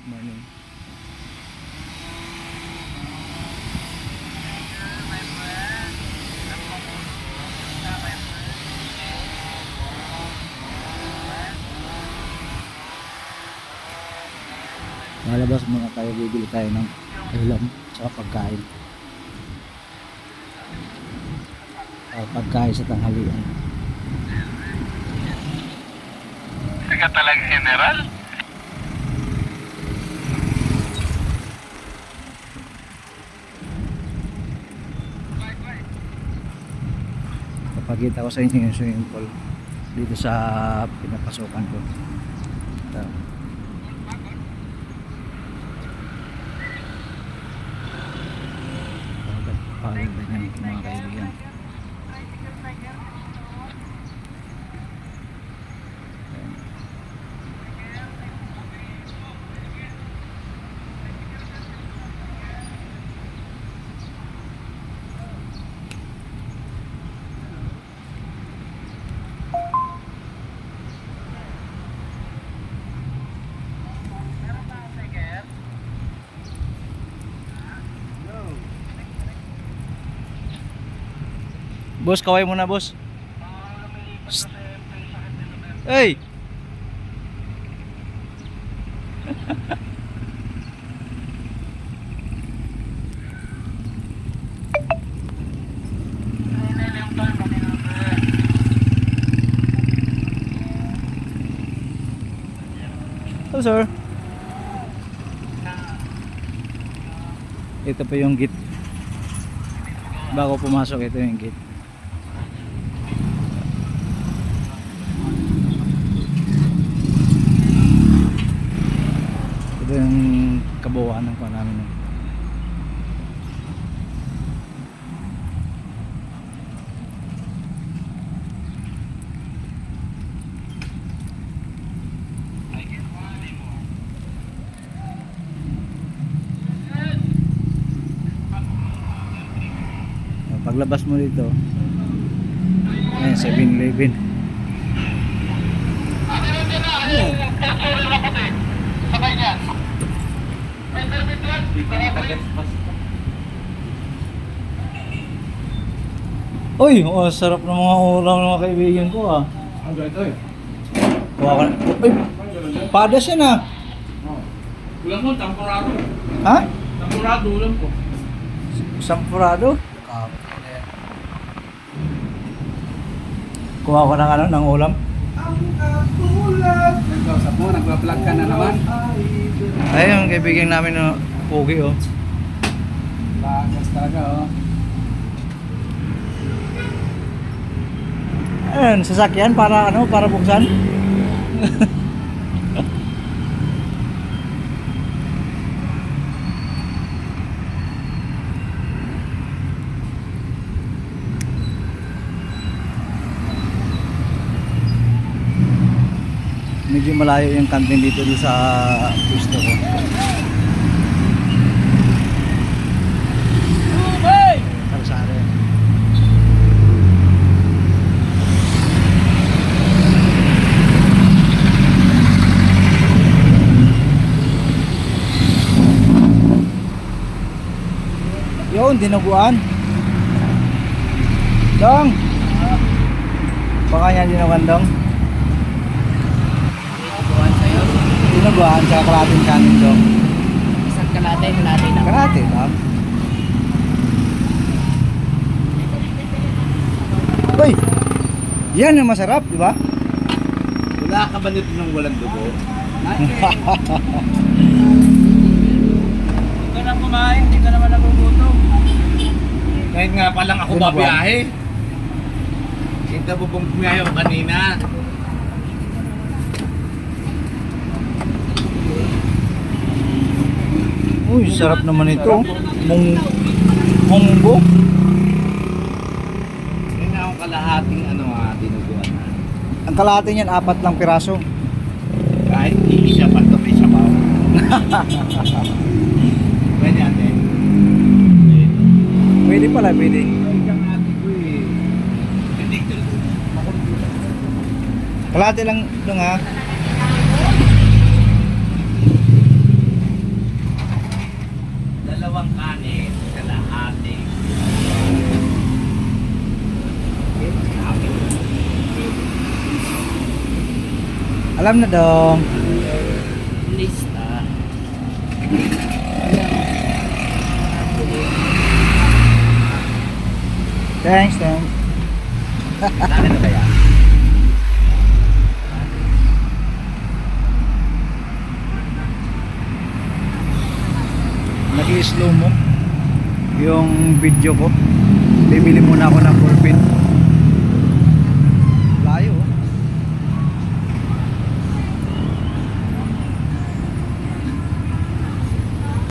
Good morning. Lalabas muna tayo, bibili tayo ng ulam sa pagkain. Pagkain sa tanghalian. Teka talaga, General? Papakita ko sa inyo yung swimming pool dito sa pinapasukan ko. Ito. Pagod na yan mga kaibigan. Boss, kaway muna, boss. Psst. Hey! Hello, sir. Ito pa yung gate. Bago pumasok, ito yung gate. Ito yung kabuuan ng kuha namin. Paglabas mo dito, ayan, 7-Eleven. Uy, oh, sarap ng mga ulam ng mga kaibigan ko ah. Ang ganito eh. Kuha ka na. Uy, padas yan ah. Ulam mo, tampurado. Ha? Tampurado, ulam ko. Sampurado? Kuha ko ng ano, ng ulam. Nagkausap mo, nagpa-vlog ka na naman. Ayun, kaibigan namin na pogi oh. Bagas talaga oh. Ayun, sasakyan para ano, para buksan. Medyo malayo yung kantin dito sa gusto ko. Kalsada. Yun, dinuguan. Dong. Baka niya dinuguan, Dong. Dinuguan sa kalating kanin, Dong. Isang kalate na. Karate, Dong. Uy! Yan ang masarap, di ba? Wala ka ba nito ng walang dugo? Ikaw na kumain, hindi ka naman nagugutom. Kahit nga palang ako Dinuguan. babiyahe. Kita mo pong bumiyahe ako kanina. Uy, sarap naman ito. Munggo. Yan na akong kalahating dinuguan na. Ang kalahati niyan, 4 lang piraso. Kahit iisa pa ito, may sabaw. Pwede ate. Pwede pala, pwede. Kalahati lang dong ha. Alam na dong. Lista. Thanks, thanks. Ano na ba yan? Nag-i-slow mo yung video ko. Bibili muna ako ng ballpen.